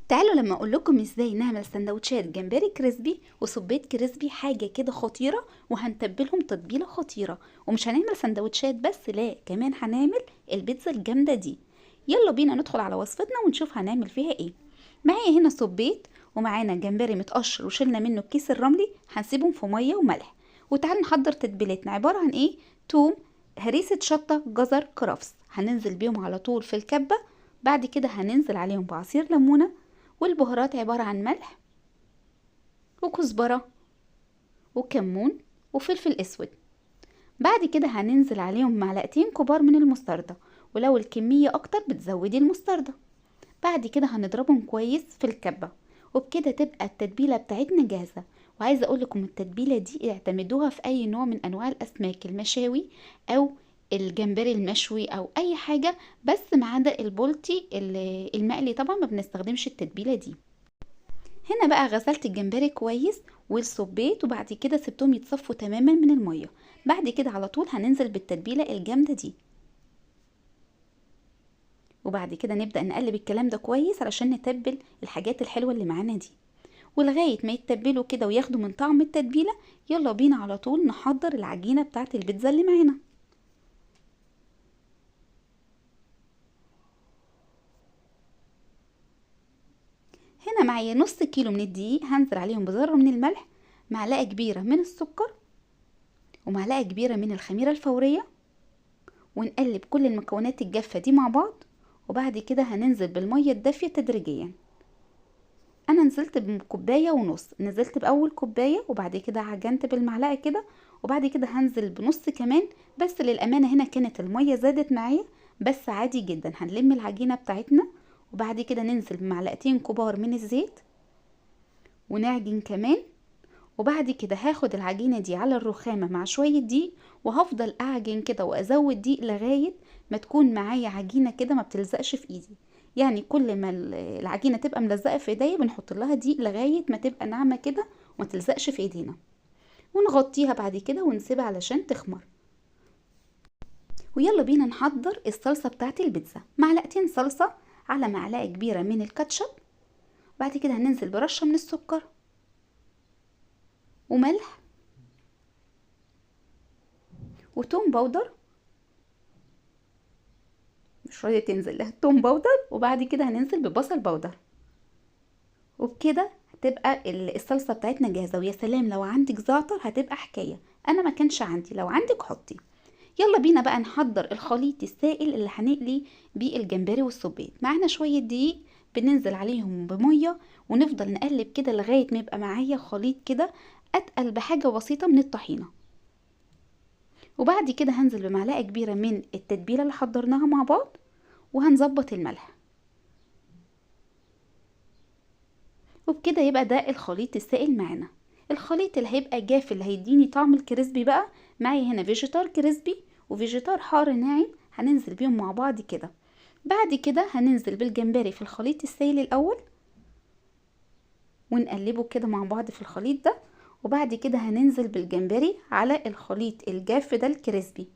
تعالوا لما اقول لكم ازاي نعمل سندوتشات جمبري كريسبي وصبيت كريسبي، حاجه كده خطيره، وهنتبلهم تتبيله خطيره. ومش هنعمل سندوتشات بس، لا كمان هنعمل البيتزا الجامده دي. يلا بينا ندخل على وصفتنا ونشوف هنعمل فيها ايه. معايا هنا صبيت، ومعانا جمبري متقشر وشلنا منه الكيس الرملي، هنسيبهم في ميه وملح. وتعالوا نحضر تتبيلتنا، عباره عن ايه؟ توم، هريسه شطه، جزر، كرفس، هننزل بيهم على طول في الكبه. بعد كده هننزل عليهم بعصير ليمونه. والبهارات عبارة عن ملح وكزبرة وكمون وفلفل اسود. بعد كده هننزل عليهم معلقتين كبار من المستردة، ولو الكمية اكتر بتزودي المستردة. بعد كده هنضربهم كويس في الكبة، وبكده تبقى التتبيلة بتاعتنا جاهزة. وعايزة اقولكم التتبيلة دي اعتمدوها في اي نوع من انواع الاسماك المشاوي او الجمبري المشوي او اي حاجة، بس ما عدا البولتي المقلي طبعا ما بنستخدمش التتبيلة دي. هنا بقى غسلت الجمبري كويس والصبيت، وبعد كده سبتهم يتصفوا تماما من المية. بعد كده على طول هننزل بالتتبيلة الجامدة دي، وبعد كده نبدأ نقلب الكلام ده كويس علشان نتبل الحاجات الحلوة اللي معانا دي. ولغاية ما يتبلوا كده وياخدوا من طعم التتبيلة، يلا بينا على طول نحضر العجينة بتاعت البيتزا اللي معانا. هنا معايا نص كيلو من الدقيق، هنزل عليهم بذرة من الملح، معلقة كبيرة من السكر، ومعلقة كبيرة من الخميرة الفورية. ونقلب كل المكونات الجافة دي مع بعض. وبعد كده هننزل بالمية الدافية تدريجيا. انا نزلت بكوباية ونص، نزلت باول كوباية وبعد كده عجنت بالمعلقة كده، وبعد كده هنزل بنص كمان. بس للأمانة هنا كانت المية زادت معايا، بس عادي جدا. هنلم العجينة بتاعتنا، وبعد كده ننزل بمعلقتين كبار من الزيت ونعجن كمان. وبعد كده هاخد العجينة دي على الرخامة مع شوية دقيق، وهفضل اعجن كده وازود ديق لغاية ما تكون معايا عجينة كده ما بتلزقش في ايدي. يعني كل ما العجينة تبقى ملزقة في ايديا بنحط لها دقيق لغاية ما تبقى ناعمة كده وما تلزقش في ايدينا. ونغطيها بعد كده ونسيبها علشان تخمر. ويلا بينا نحضر الصلصة بتاعت البيتزا. معلقتين صلصة على معلقة كبيرة من الكاتشب. بعد كده هننزل برشة من السكر وملح وتوم باودر. مش راضية تنزل لها توم باودر. وبعد كده هننزل ببصل باودر. وبكده هتبقى الصلصة بتاعتنا جاهزة. ويا سلام لو عندك زعتر هتبقى حكاية، انا ما كانش عندي، لو عندك حطي. يلا بينا بقى نحضر الخليط السائل اللي هنقلي بيه الجمبري والصبيط. معانا شوية دقيق بننزل عليهم بمية، ونفضل نقلب كده لغاية ما يبقى معايا خليط كده اتقل بحاجة بسيطة من الطحينة. وبعد كده هنزل بمعلقة كبيرة من التتبيلة اللي حضرناها مع بعض، وهنظبط الملح. وبكده يبقى ده الخليط السائل معانا. الخليط اللي هيبقى جاف اللي هيديني طعم الكريسبي بقى، معايا هنا فيجيتار كريسبي وفيجيتار حار ناعم، هننزل بيهم مع بعض كده. بعد كده هننزل بالجمبري في الخليط السائل الاول، ونقلبه كده مع بعض في الخليط ده. وبعد كده هننزل بالجمبري على الخليط الجاف ده الكريسبي.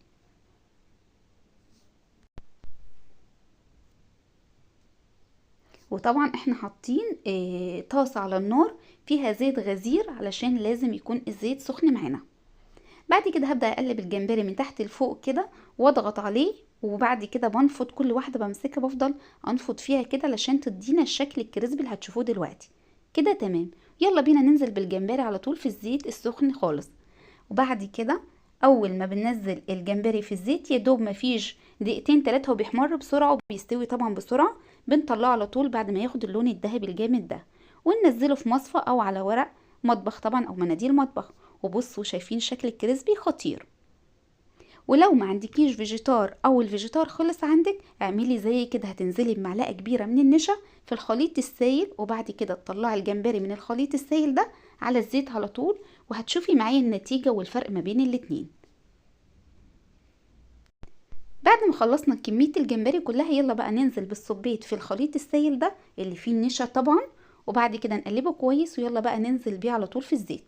وطبعا احنا حاطين طاسة على النار فيها زيت غزير علشان لازم يكون الزيت سخن معانا. بعد كده هبدأ اقلب الجمبري من تحت لفوق كده واضغط عليه. وبعد كده بنفض كل واحدة بمسكها، بفضل انفض فيها كده علشان تدينا الشكل الكريسبي اللي هتشوفوه دلوقتي. كده تمام. يلا بينا ننزل بالجمبري على طول في الزيت السخن خالص. وبعد كده اول ما بننزل الجمبري في الزيت، يا دوب مفيش دقيقتين تلاتة وبيحمر بسرعة وبيستوي طبعا بسرعة، بنطلعه على طول بعد ما ياخد اللون الذهبي الجامد ده. وننزله في مصفى او على ورق مطبخ طبعا او مناديل مطبخ. وبصوا شايفين شكل الكريسبي خطير. ولو ما عندكيش فيجيتار او الفيجيتار خلص عندك، اعملي زي كده، هتنزلي بمعلقه كبيره من النشا في الخليط السائل، وبعد كده تطلعي الجمبري من الخليط السائل ده على الزيت على طول، وهتشوفي معايا النتيجه والفرق ما بين الاتنين. بعد ما خلصنا كميه الجمبري كلها، يلا بقى ننزل بالصبيط في الخليط السائل ده اللي فيه النشا طبعا. وبعد كده نقلبه كويس، ويلا بقى ننزل بيه على طول في الزيت.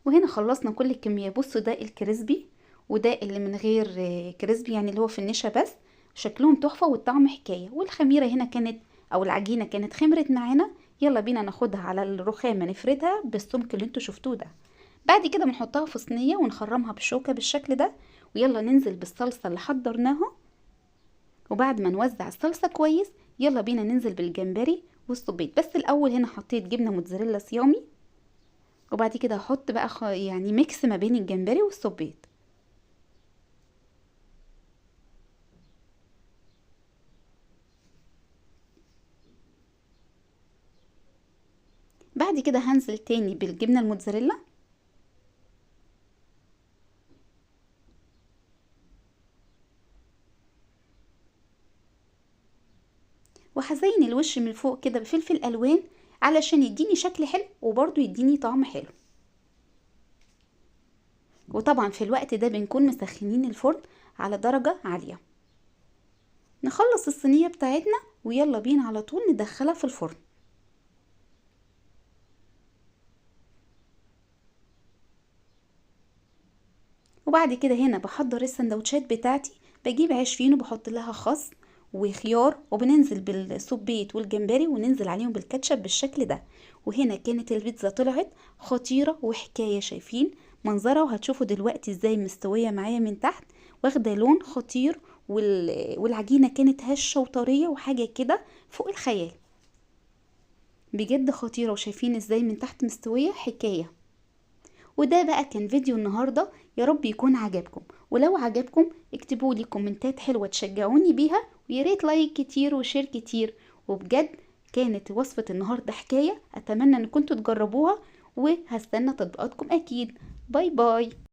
وهنا خلصنا كل الكمية. بصوا ده الكريسبي وده اللي من غير كريسبي، يعني اللي هو في النشا بس. شكلهم تحفة والطعم حكاية. والخميرة هنا كانت او العجينة كانت خمرت معانا. يلا بينا ناخدها على الرخامة نفردها بالسمك اللي انتوا شفتوه ده. بعد كده بنحطها في صينية ونخرمها بالشوكة بالشكل ده. ويلا ننزل بالصلصة اللي حضرناها. وبعد ما نوزع الصلصة كويس يلا بينا ننزل بالجمبري والصبيط. بس الاول هنا حطيت جبنة موتزاريلا صيامي، وبعد كده هحط بقى يعني ميكس ما بين الجمبري والصبيط. بعد كده هنزل تاني بالجبنة الموتزاريلا، وهزين الوش من فوق كده بفلفل الوان علشان يديني شكل حلو وبرضو يديني طعم حلو. وطبعا في الوقت ده بنكون مسخنين الفرن على درجة عالية. نخلص الصينية بتاعتنا ويلا بينا على طول ندخلها في الفرن. وبعد كده هنا بحضر السندوتشات بتاعتي. بجيب عيش فينو بحط لها خس وخيار، وبننزل بالسبيت والجمبري وننزل عليهم بالكاتشب بالشكل ده. وهنا كانت البيتزا طلعت خطيرة وحكاية. شايفين منظرها وهتشوفوا دلوقتي ازاي مستوية معايا من تحت، واخدة لون خطير. والعجينة كانت هشة وطرية وحاجة كده فوق الخيال، بجد خطيرة. وشايفين ازاي من تحت مستوية حكاية. وده بقى كان فيديو النهاردة، يا رب يكون عجبكم. ولو عجبكم اكتبوا لي كومنتات حلوة تشجعوني بيها، وياريت لايك كتير وشير كتير. وبجد كانت وصفة النهاردة حكاية. اتمنى ان كنتوا تجربوها، وهستنى تطبيقاتكم اكيد. باي باي.